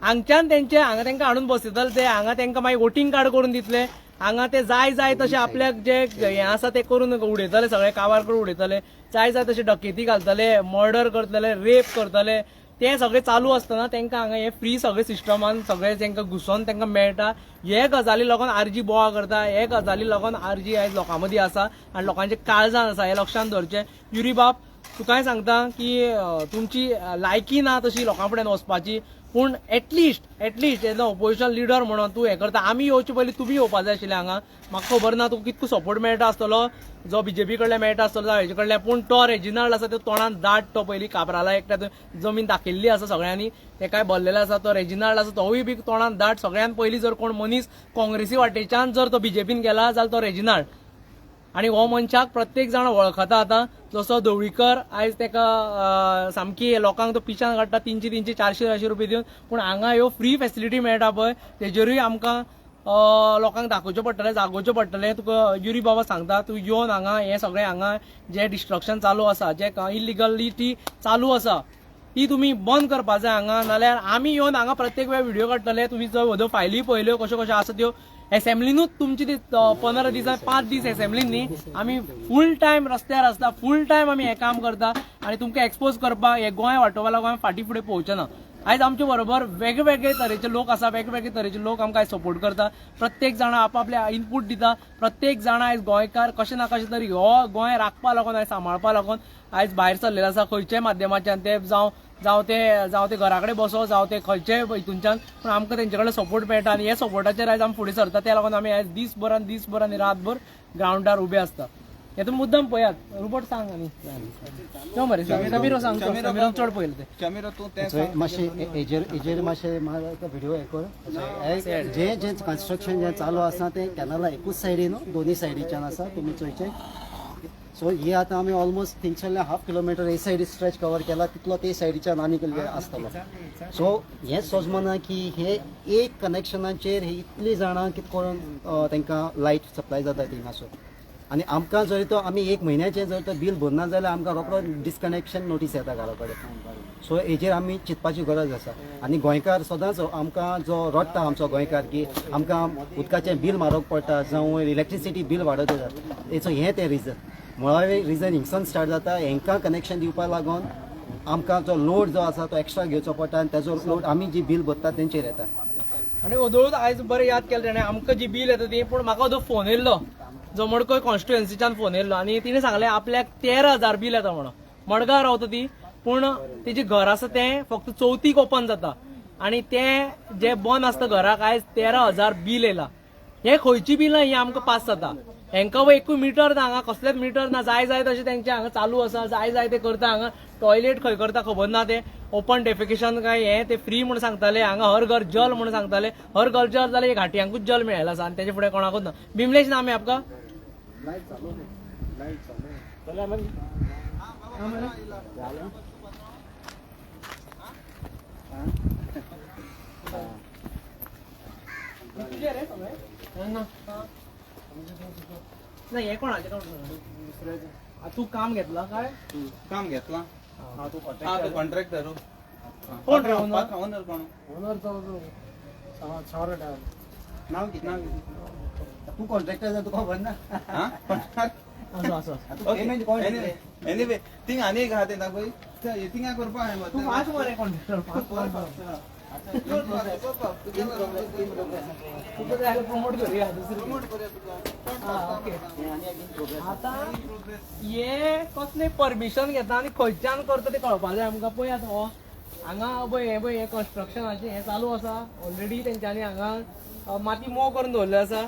हांगच्यान तेंचे हांगा तांकां हाडून बसयतले ते हांगा तांकां मागीर वोटींग कार्ड करून दितले हांगा ते जाय तशें आपल्याक जे हें आसा ते करून उडयतले सगळे काबार करून उडयतले जाय तशें डकेती घालतले मर्डर करतले रेप करतले ते सगळें चालू आसतना तांकां हांगा हे फ्री सगळे सिस्टमान सगळे तांकां घुसोन तांकां मेळटा हे गजाली लागून आरजी बोवा करता हे गजाली लागून आरजी आयज लोकां मदीं आसा आनी लोकांचे काळजान आसा हे लक्षांत दवरचें युरी बाब तुकांय सांगता की तुमची लायकी ना तशी लोकां फुड्यान वचपाची पूण एटलिस्ट एज ओपोजिशन लिडर म्हणून तूं हें करता आमी येवचे पयलीं तुमी येवपा जाय आशिल्लें हांगा म्हाका खबर ना तुका कितको सपोर्ट मेळटा आसतलो जो बीजेपी कडल्यान मेळटा आसतलो जावं हेजे कडल्यान पूण तो रेजिनाल्ड आसा तो तोंडान दाट तो पयलीं काबराला एकट्या जमीन दाखयल्ली आसा सगळ्यांनी तेकाय भरलेलो आसा तो रेजिनाल्ड आसा तोवूय बी तोंडान दाट सगळ्यान पयलीं जर कोण मनीस काँग्रेसी वाटेच्यान जर तो बीजेपीन गेला जाल्यार तो रेजिनाल्ड आनी हो मनशाक प्रत्येक जाण वळखता आतां जसो ढवळीकर आयज तेका सामकी लोकांक तो पिशान काडटा 300-400 रुपया दिवन पूण हांगा ह्यो फ्री फेसिलिटी मेळटा पळय तेजेरूय आमकां लोकांक दाखोवचें पडटलें जागोवचें पडटलें तुका युरी बाबा सांगता तूं येवन हांगा हें सगळें हांगा जे डिस्ट्रक्शन चालू आसा जे इलिगलिटी चालू आसा ती तुमी बंद करपा जाय हांगा नाल्यार आमी येवन हांगा प्रत्येक वेळ व्हिडिओ काडटले तुमी जर वदो फायली पळयल्यो कश्यो आसा त्यो असेंब्लीनूच तुमची ती 15 दिसां 5 दीस असेंब्लीन न्ही आमी फूल टायम रस्त्यार आसता फूल टायम आमी हें काम करता आनी तुमकां एक्सपोज करपाक हे गोंय वांटोवपा लागून फाटीं फुडें पोवचे ना आयज आमचे बरोबर वेगवेगळे तरेचे लोक आसा वेगवेगळे तरेचे लोक आमकां सपोर्ट करता प्रत्येक जाण आपआपले इनपूट दिता प्रत्येक जाण आयज गोंयकार कशें ना कशें तरी हो गोंय राखपा लागून आयज सांबाळपा लागून आयज भायर सरलेलो आसा खंयच्याय माध्यमाच्यान ते जावं ते घरा कडेन बसो जावं ते खंयचेय हितूनच्यान पूण आमकां तेंचे कडल्यान सपोर्ट मेळटा आनी हे सपोर्टाचेर आयज आमी फुडें सरता त्या लागून आमी आयज दीसभर आनी रातभर ग्रावंडार उबे आसता हे तुमी मुद्दम पळयात रोबोट सांग आनी चो मरे समीरो सांग समीरो चड पळयलें ते समीरो तूं तें मातशें हेजेर मातशें म्हाका व्हिडिओ हे कर जे कन्स्ट्रक्शन जें चालू आसा तें कॅनला एकूच सायडीन दोनी सायडीच्यान आसा तुमी चोयचें सो ही आतां आमी ऑलमोस्ट 3.5 किलोमिटर हे सायडी स्ट्रेच कवर केला तितलो ते सायडीच्यान आनी आसतलो सो हें सोजमना की हे एक कनेक्शनाचेर हे इतली जाणां कितें करून तांकां लायट सप्लाय जाता थिंगासो आनी आमकां जर तो आमी 1 म्हयन्याचें जर तो बील भरना जाल्यार आमकां रोखडो डिस्कनेक्शन नोटीस येता घरा कडेन सो हेजेर आमी चिंतपाची गरज आसा आनी गोंयकार सदांच आमकां जो रडटा आमचो गोंयकार की आमकां उदकाचें बील म्हारग पडटा जावं इलेक्ट्रिसिटी बील वाडत वता हेचो हें तें रिजन मुळावें रिजन हिंगसान स्टार्ट जाता हेंकां कनेक्शन दिवपा लागून आमकां जो लोड जो आसा तो एक्स्ट्रा घेवचो पडटा आनी तेजो लोड आमी जी बील भरता तेंचेर येता आनी ओदोळूच आयज बरें याद केलें ताणें आमकां जी बील येता ती पूण म्हाका ओदो फोन येयल्लो जो मडकय कॉन्स्टिट्युएन्सीच्यान फोन येयल्लो आनी तिणे सांगलें आपल्याक 13,000 बील येता म्हणून. मडगांव रावता ती, पूण तिचें घर आसा तें फक्त चवथीक ओपन जाता आनी तें जे बंद आसता घराक आयज 13,000 बील येयला. हे खंयची बिलां ही आमकां पास जाता. हेंकां एकूय मिटर ना, हांगा कसलेच मिटर ना, जाय तशें तेंचे हांगा चालू आसा, जाय ते करता. हांगा टॉयलेट खंय करता खबर ना, ते ओपन डेफिकेशन काय हे ते फ्री म्हणून सांगताले. हांगा हर घर जल म्हणून सांगताले. हर घर जल जाल्यार एक घाटयांकूच जल मेळ्ळेला आसा आनी तेचे फुडें कोणाकूच ना. बिमलेश नाम आहे आपका? नाही हे कोणाचे तू काम घेतला काय? काम घेतला. हा तू कॉन्ट्रॅक्टर. कोण रे ओनर? ओनर कोण? नाव किती? तू कॉन्ट्रॅक्टर तुका खबर ना. असं असं पेमेंट कोण दिले? एनिवे थिंग आनी एक आहा तें दाखय. थिंग करपा हांवें तू पाच मरे कॉन्ट्रॅक्टर प्रमोट करूया दुसरी. आता हे कसले परमिशन घेता आनी खंयच्यान करता ते कळपा जाय आमकां. पळय आतां हो हांगा हे कन्स्ट्रक्शनाचें हें चालू आसा ऑलरेडी. तेंच्यांनी हांगा माती मोव करून दवरल्ली आसा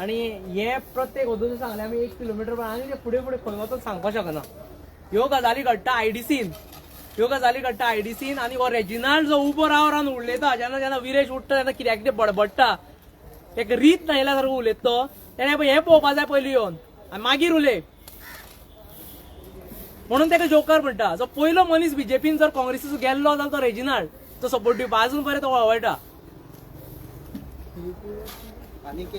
आनी हे प्रत्येक वदून सांगलें आमी 1 किलोमिटर आनी ते फुडें खंय वचून सांगपाक शकना. ह्यो गजाली घडटा आयडीसीन आनी हो रेजिनाल्ड जो उबो रावन उलयता, जेन्ना विरेश उठता तेन्ना कित्याक कितें बडबडटा, एक रीत नायल्या सारको उलयता तो. तेणें हें पळोवपा जाय पयलीं येवन आनी मागीर उलय म्हणून ताका जोकर म्हणटा. जो पयलो मनीस बीजेपीन जर काँग्रेसीचो गेल्लो जाल्यार तो रेजिनाल्ड, तो सपोर्ट दिवपा अजून बरें तो वळवळटा. आनीक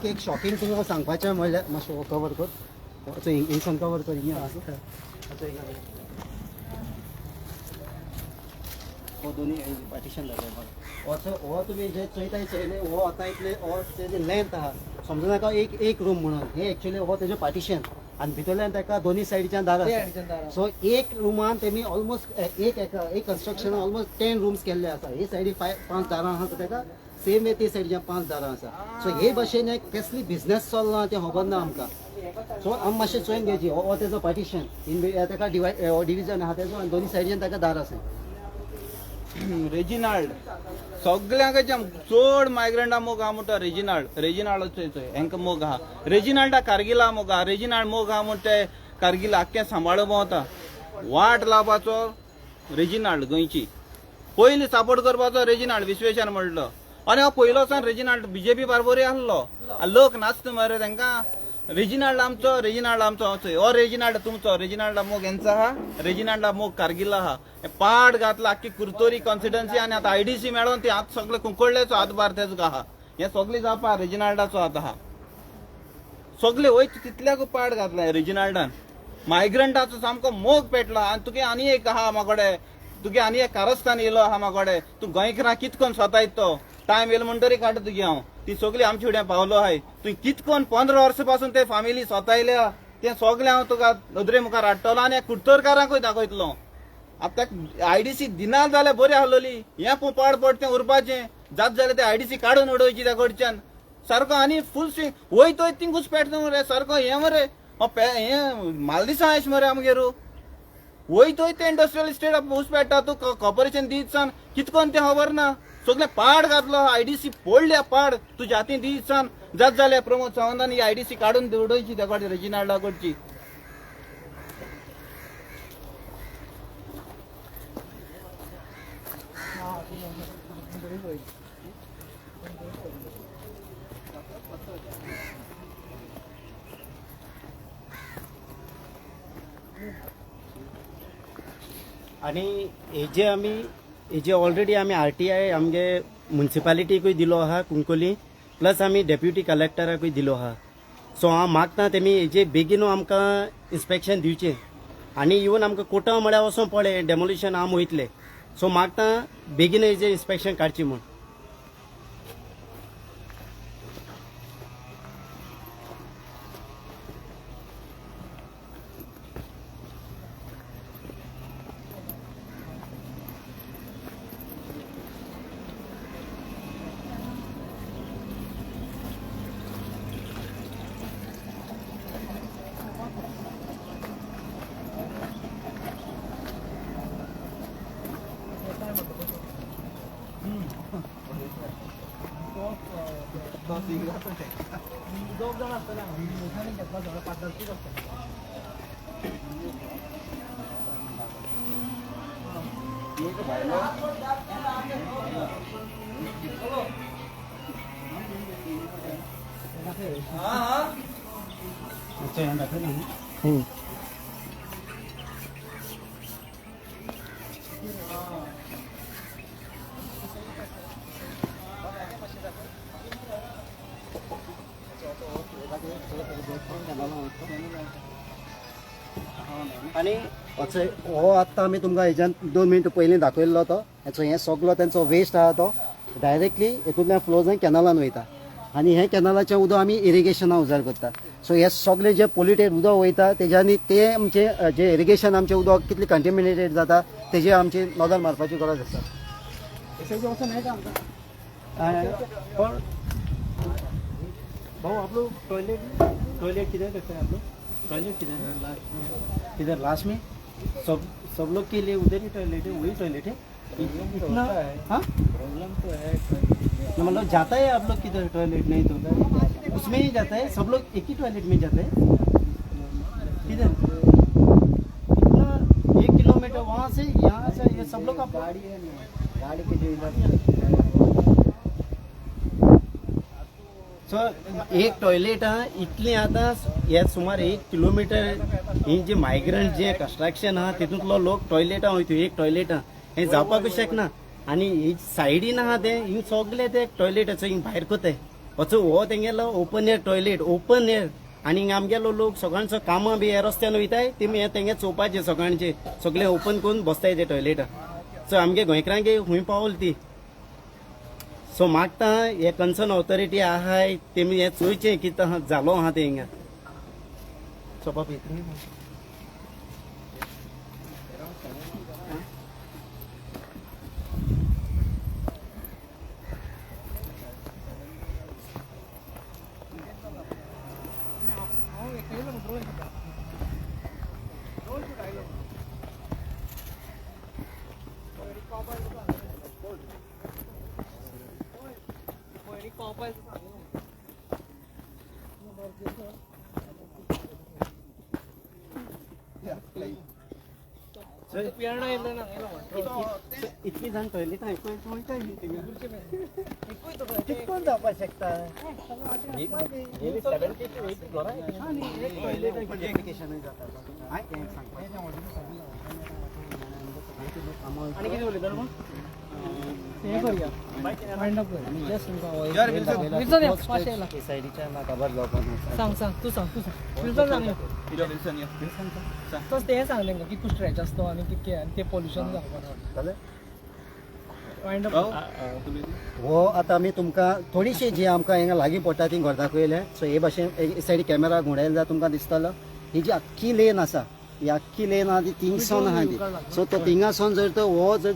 एक शॉकिंग तुमकां सांगपाचें म्हणल्यार मातशें कवर कर. इंग्लिशान कवर कर. हो दोन्ही पार्टिशन जालें. हो तुमी जे चयताय चयले हो आतां इतले हो तेजे लेंथ आहा. समजूं नाका एक रूम म्हणून. हे एक्चुअली हो तेजें पार्टिशन आनी भितरल्यान ताका दोन्ही सायडीच्यान दार आसा. सो एक रुमान तेमी ऑलमोस्ट एक कन्स्ट्रक्शन ऑलमोस्ट 10 रूम्स केल्ले आसा. हे सायडीक 5 दारां आहा ताका सेम ते सायडीच्यान 5 दारां आसा. सो हे भाशेन एक कसली बिझनेस चल्ला तें खबर ना आमकां. सो आमी मातशें चोयन घेवची. हो तेजो पार्टिशन ताका डिविजन आहा तेजो आनी दोन्ही सायडीच्यान ताका दार आसा. रेजिनाल्ड सगळ्यांक चड मायग्रंटा मोग आहा म्हणटा रेजिनाल्ड चोय हेंका मोग आहा. रेजिनाल्डा कारगिला मोग आहा. रेजिनाल्ड मोग आहा म्हणटा ते कारगिल आख्खें सांबाळून भोंवता. वाट लावपाचो रेजिनाल्ड गोंयची. पयलीं सपोर्ट करपाचो रेजिनाल्ड विश्वेशान म्हणलो आनी हो पयलो सावन रेजिनाल्ड बीजेपी बारबरी आहलो. लोक नाचता मरे तांकां. रेजिनाल्ड आमचो हो रेजिनाल्ड तुमचो. रेजिनाल्डा मोग हेंचा आहा. रेजिनाल्डा मोग कारगिला आहा. पाड घातला आख्खी कुर्तोरी कॉन्स्टिट्युएन्सी आनी आतां आयडीसी मेळोन ती आतां सगळे कुंकळ्ळेचो हातभार तेजो आहा. हे सगळे जावपा रेजिनाल्डाचो आतां आहा. सगळे वयत तितल्याक पाड घातला रेजिनाल्डान. मायग्रंटाचो सामको मोग पेटला. आनी तुगे आनी एक आहा म्हाकोडे. तुगे आनी एक कारस्थान येयलो आहा म्हाकोडे. तूं गोंयकारां कितकोन स्वतायत तो टायम येयलो म्हणटरी काडटा तुगे हांव. ती सगळी आमचे फुडें पावलो आहाय. तुवें कितकोन 15 वर्सां पासून ते फॅमिली स्वतायल्या ते सगळे हांव तुका नदरे मुखार हाडटलो आनी कुडतरकारांकूय दाखयतलो. आतां आयडीसी दिना जाल्यार बरी आहलोली. हें पाड पडचें उरपाचें जात जाल्यार ते आयडीसी काडून उडोवची त्या कडच्यान. सारको आनी फूल स्विंग वयत थिंगूच पेटता मरे. सारको हें मरे हें मालदिसा एश मरे आमगेरू. वयत ते इंडस्ट्रियल इस्टेट ऊस पेट्टा. तूं कॉर्पोरेशन दीत सान कितकोन तें खबर ना. सगळे पाड घातलो. आयडीसी पोडल्या पाड तुज्या हातीन दीत सान जात जाल्यार प्रमोद सावंतान ही आयडीसी काडून उडोवची त्या कडची रेजिनाल्डा कडची. आणि हेजे ऑलरेडी आमी RTI आमगे म्युनिसिपालिटीकूय दिलो आहा कुंकोली प्लस आमी डेप्युटी कलेक्टराकूय दिलो आहा. सो हांव मागता तेमी हेजे बेगीन आमकां इन्स्पेक्शन दिवचें. आनी इवन आमकां कोटा म्हळ्यार वचों पडलें डेमोलिशन आम वयतले. सो मागता बेगीन हेजे इन्स्पेक्शन काडचें म्हूण. दोग जाण आसतले हांगा मोठ्याने घेतला सगळं पार्टनरशीप आसतली आणि अचय हो आत्ता आमी तुमकां हेच्यान 2 मिनट पयलीं दाखयल्लो तो हेचो हे सगळो तेंचो वेस्ट आहा तो डायरेक्टली हेतूंतल्यान फ्लो जावन कॅनलान वयता आणि हे कॅनलाचें उदक आमी इरिगेशना उजार करता सो हे सगळे जे पोल्युटेड उदक वयता तेज्यांनी ते आमचे जे इरिगेशन आमचें उदक कितलें कंटेमिनेटेड जाता तेजे आमची नजर मारपाची गरज आसा भाऊ आप लोग टॉयलेट किधर करते हैं आप लोग टॉयलेट किधर लास्ट में सब लोग के लिए उधर ही टॉयलेट है वही टॉयलेट है इतना हाँ प्रॉब्लम तो है मतलब जाता है आप लोग किधर टॉयलेट नहीं तो उसमें ही जाता है सब लोग एक ही टॉयलेट में जाते हैं किधर इतना 1 किलोमीटर वहाँ से यहाँ से ये सब लोग आप गाड़ी है गाड़ी के जो सो एक टॉयलेट हा इतलें आतां हे सुमार 1 किलोमीटर ही जे मायग्रंट जे कंस्ट्रक्शन आहा तितूंतलो लोक टॉयलेटां वयता एक टॉयलेट आहा हें जावपाकूच शकना आनी ही सायडीन आहा ते हिंग सगळे ते टॉयलेटाचो हिंग भायर कोताय असो हो तेंगेलो open air toilet open air आनी हिंग आमगेलो लोक सगळ्यांचो कामां बी हे रस्त्यान वयताय तेमी हे तेंगे चोवपाचे सगळ्यांचे सगळे ओपन करून बसताय ते टॉयलेटां सो आमगे गोंयकारांक खूंय पावल ती सो मागता हे कन्सर्न ऑथॉरिटी आहाय तेमी हे चोयचें कितें जालो आहा ते हिंगा चोवपाक येतली पियाणा येयलें ना इतली जाण टॉयलेटां कितकोन जावपाक शकता आणि किती उलयता मग हे करूया वाइंड अप करूया जस्ट विल्सन या पास येयला सायडीच्या म्हाका खबर जावपाक सांग तू सांग विल्सन सांग विल्सन या तोच ते सांग तेंका कितको स्ट्रेच आसतो आणि कितके आणि ते पोल्युशन जावपाक वाइंड अप हो आतां आमी तुमकां थोडीशी जी आमकां हिंगा लागीं पडटा ती घर दाखयले सो हे भाशेन एक सायडी कॅमेरा घुंवडायला जाल्यार तुमकां दिसतलो ही जी आख्खी लेन आसा ही आख्खी लेन आहा ती थिंगसून आहा ती सो तो थिंगासून जर तो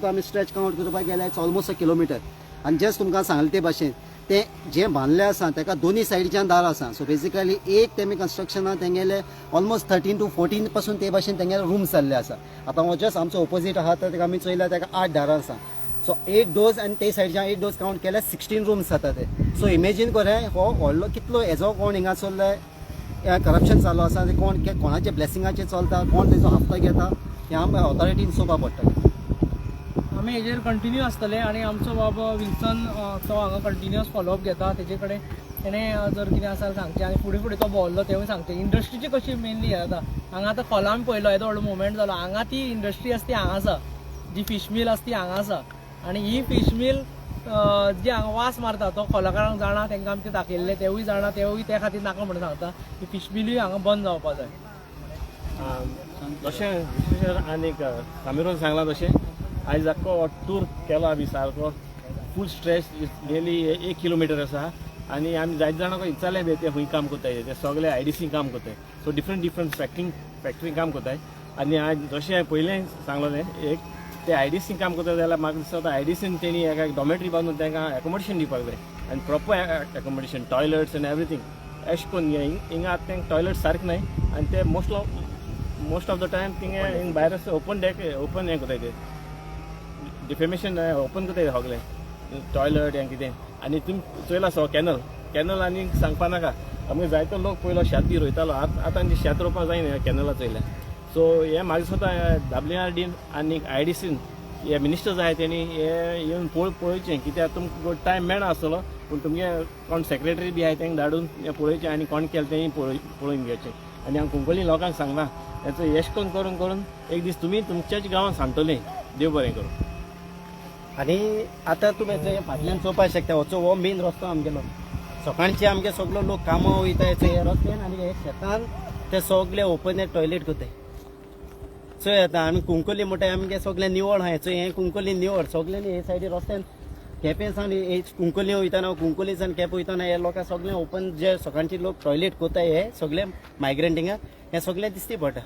आमी स्ट्रेच काउंट करपाक गेल्यार इट्स ऑलमोस्ट 1 किलोमिटर आनी जस्ट तुमकां सांगले ते भाशेन ते जे बांदले आसा ताका दोनी सायडीच्यान दार आसा सो बेसिकली एक तेमी कंस्ट्रक्शनाक तेंगेले ऑलमोस्ट 13 to 14 पासून ते भाशेन तेंगेले रूम्स जाल्ले आसा आतां हो जस्ट आमचो ऑपोजीट आहा तर आमी चोयल्यार ताका 8 दारां आसा सो 8 डोर्स आनी ते सायडीच्यान 8 डोर्स काउंट केल्यार 16 रूम्स जाता ते सो इमेजीन करे हो व्हडलो कितलो हेजो कोण हिंगासरले करप्शन चालू आसा ते कोणाचे ब्लेसिंगाचे चलता कोण तेजो हप्तो घेता हे आमकां ऑथॉरिटीन चोवपा पडटा आमी हेजेर कंटिन्यू आसतले आणि आमचो बाबा विल्सन तो हांगा कंटिन्युअस फॉलोअप घेता तेजे कडेन तेणें जर कितें आसा सांगचें आनी फुडें तो भोंवल्लो तेवूय सांगचें इंडस्ट्रीची कशी मेनली हे जाता हांगा आतां खोला आमी पळयलो येदो व्हडलो मुवमेंट जालो हांगा ती इंडस्ट्री आसा ती हांगा आसा जी फीश मील आसा ती हांगा आसा आनी ही फीश मील जी हांगा वास मारता तो खोलाकारांक जाणा तांकां आमी ते दाखयल्ले तेवूय जाणा तेवूय ते खातीर नाका म्हणून सांगता की फीश मिलूय हांगा बंद जावपाक जाय जशें विशेश आनीक सामिरोन सांगला तशें आयज आख्खो टूर केलो आमी सारको फूल स्ट्रेच नियरली 1 किलोमिटर आसा आनी आमी जायते जाणांक विचारले बी ते खंय काम कोताय ते सगळे IDC काम कोताय सो डिफरंट फॅक्टरी काम कोताय आनी आज जशें पयलें सांगलोलें एक ते IDC काम कोता जाल्यार म्हाका दिसता IDCन तेणी एका डॉमेटरी बांदून तांकां एकोमोडेशन दिवपाक जाय आनी प्रोपर एकोमोडेशन टॉयलेट्स आनी एवरीथींग अशें करून हिंगा आतां तांकां टॉयलेट सारकें नाय आनी ते मोस्ट ऑफ द टायम थिंगा हिंग भायर ओपन हें कोताय ते डिफेमेशन ओपन कोताय सगळें टॉयलेट हें कितें आनी तुमी चोयला सो कॅनल कॅनल आनी सांगपा नाका आमगे जायतो लोक पयलो शेत बी रोयतालो आतां तांचे शेत रोवपा जायना कॅनला चयल्या सो हे म्हाका दिसता WRDन आनी IDCन हे मिनिस्टर्स आहाय तेणी हे येवन पळोवचें कित्याक तुमकां टायम मेळना आसतलो पूण तुमगे कोण सेक्रेटरी बी आहाय तेंका धाडून हे पळोवचें आनी कोण केलें तेंय पळोवन घेवचें आनी हांव कुंकळी लोकांक सांगना हेचो यश करून करून एक दीस तुमी तुमच्याच गांवांत सांगतले देव बरें करूं आनी आतां तुमी थंय फाटल्यान चोवपाक शकता हो मेन रस्तो आमगेलो सकाळचे आमगे सगळो लोक कामां वयता हे रस्त्यान आनी हे शेतान ते सगळे ओपन टॉयलेट करताय चोय येता आमी कुंकोली म्हणटा आमगे सगळे निवळ आहाय चोय हे कुंकोली निवळ सगळ्यांनी हे सायडी रस्त्यान केपें सावन हे कुंकोली वयताना कुंकोली सावन केपें वयताना हे लोकां सगळे ओपन जे सकाळचे लोक टॉयलेट करताय हे सगळे मायग्रंट हिंगा हे सगळे दिसती पडटा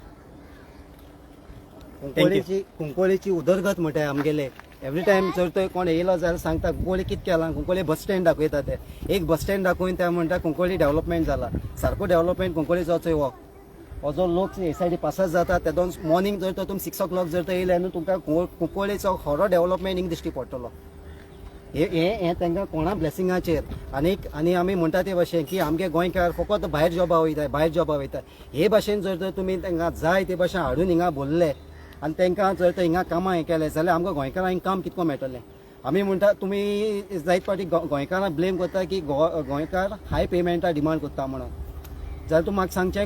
कुंकोळीची उदरगत म्हणटाय आमगेले एवरी टायम जर तो कोण येयलो जाल्यार सांगता कुंकोळी कितें केलां कुंकोळी बस स्टँड दाखयता ते एक बस स्टँड दाखोवन ते म्हणटा कुंकोळी डेव्हलपमेंट जाला सारको डेव्हलपमेंट कुंकोळीचो चोय हो जो लोक हे सायडी पासास जाता तेदोन मॉर्निंग जर तर तुमी 6 o'clock जर तर येयले न्हू तुमकां कुंकोळीचो खरो डेव्हलपमेंट हिंग दिश्टी पडटलो हे तांकां कोणा ब्लेसिंगाचेर आनी आमी म्हणटा ते भाशेन की आमगे गोंयकार फकत भायर जॉबा वयता हे भाशेन जर तर तुमी तांकां जाय ते भाशेन हाडून हिंगा बोल्ले आनी तांकां जर तर हिंगा कामां हें केलें जाल्यार आमकां गोंयकारांक काम कितको मेळटलें आमी म्हणटा तुमी जायत फावटी गोंयकारांक ब्लेम करता की गोंयकार हाय पेमेंटा डिमांड करता म्हणून जाल्यार तूं म्हाका सांगचें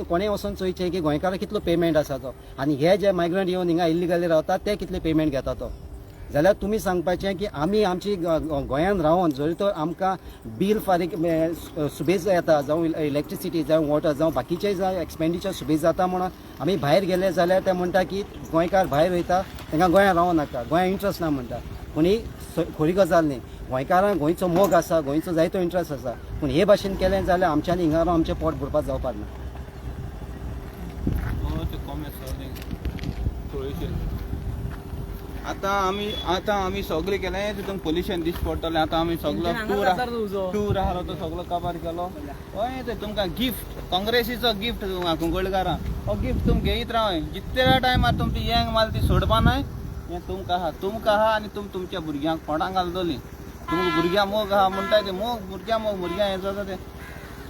कोणें वचून चोयचें की गोंयकाराक कितलो पेमेंट आसा तो आनी हे जे मायग्रंट येवन हिंगा इल्लिगली रावतात ते कितले पेमेंट घेता तो जाल्यार तुमी सांगपाचें की आमी आमची गोंयांत रावन जरी तर आमकां बील फारीक सुबेज येता जावं इलेक्ट्रिसिटी जावं वॉटर जावं बाकीचे एक्सपेंडिचर सुबेज जाता म्हणून आमी भायर गेले जाल्यार ते म्हणटा की गोंयकार भायर वयता तांकां गोंयांत रावं नाका गोंयांत इंट्रस्ट ना म्हणटा पूण ही खरी गजाल न्ही गोंयकारांक गोंयचो मोग आसा गोंयचो जायतो इंट्रस्ट आसा पूण हे भाशेन केलें जाल्यार आमच्यांनी हिंगा रावन आमचें पोट भरपाक जावपाक ना आता आमी सगळे केलें तितून पोल्युशन दिश्ट पडटलें आतां आमी सगळो टूर आहालो तो सगळो कवर केलो हय ते तुमकां गिफ्ट काँग्रेसीचो गिफ्ट कुंकळकारां हो गिफ्ट तुमी घेयत राव जितल्या टायमार तुमची यंग माल ती सोडपा न्हय हें तुमकां आहा आनी तुमी तुमच्या भुरग्यांक कोणाक घालतलीं तुमकां भुरग्यां मोग आहा म्हणटाय ते मोग भुरग्यां हें जाता तें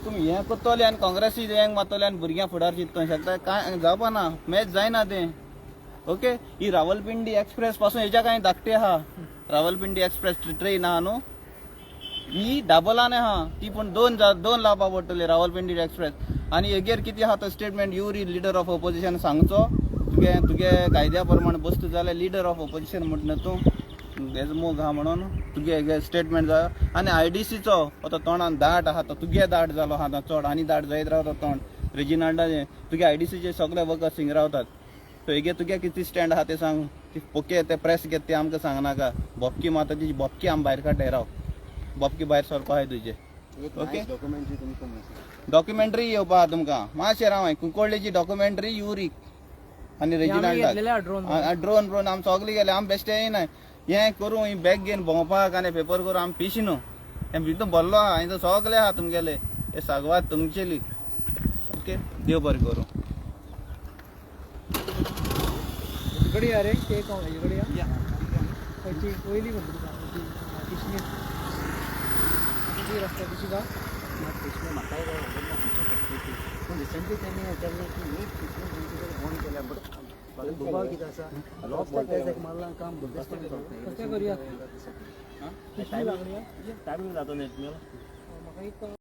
तुमी हें करतले आनी काँग्रेसी यंग मारतले आनी भुरग्यां फुडार चिंतूंक शकता कांय जावपा ना मॅच जायना तें ओके ही रावलपिंडी एक्सप्रेस पासून हेच्या कांय धाकटे आहा रावलपिंडी एक्सप्रेस ट्रेन आहा न्हू ही डाबलान आहा ती पूण दोन लावपा पडटली रावलपिंडी एक्सप्रेस आनी हेगेर कितें आहा तो स्टेटमेंट युरी लिडर ऑफ ऑपोजिशन सांगचो तुगे कायद्या प्रमाणे बसता जाल्यार लिडर ऑफ ऑपोजिशन म्हणटा तूं हेजो मोग आहा म्हणून तुगे हेगे स्टेटमेंट जाय आनी IDCचो तो तोंडान दाट आहा तो तुगे दाट जालो आहा तो चड आनी दाट जायत रावता तोंड रेजिनाल्डाचें तुगे IDCचे सगळे वर्कर्स हिंग रावतात सो हेगे तुगे कितें स्टँड आहा ते सांग ओके ते प्रेस घेत ते आमकां सांगनाका बोपकी माता तुजी बोपकी आमी भायर काडटाय राव बोपकी भायर सरपा आहाय तुजे ओके डॉक्युमेंटरी येवपा आहा तुमकां मातशें राव कुंकळ्ळेची डॉक्युमेंटरी युरी आनी रेजिनाल्डाक ड्रोन आमी सगळे गेले आमी बेश्टे येयनाय हें करूं ही बॅग घेवन भोंवपाक आनी पेपर करूं आमी पिशी न्हू हें भितर भरलो आहा हें सगळे आहा तुमगेले हे सागवात तुमचेली ओके देव बरें करूं इकडे या रे ते इकडे या खंयची पयली म्हणटा किशमीर रस्त्या कशी का रिसेंटली त्यांनी केल्लें की एक फोन केल्या बट दुबाव कितें आसा लॉक मारला काम कशें करूया टायमिंग जातो न्ही तुमी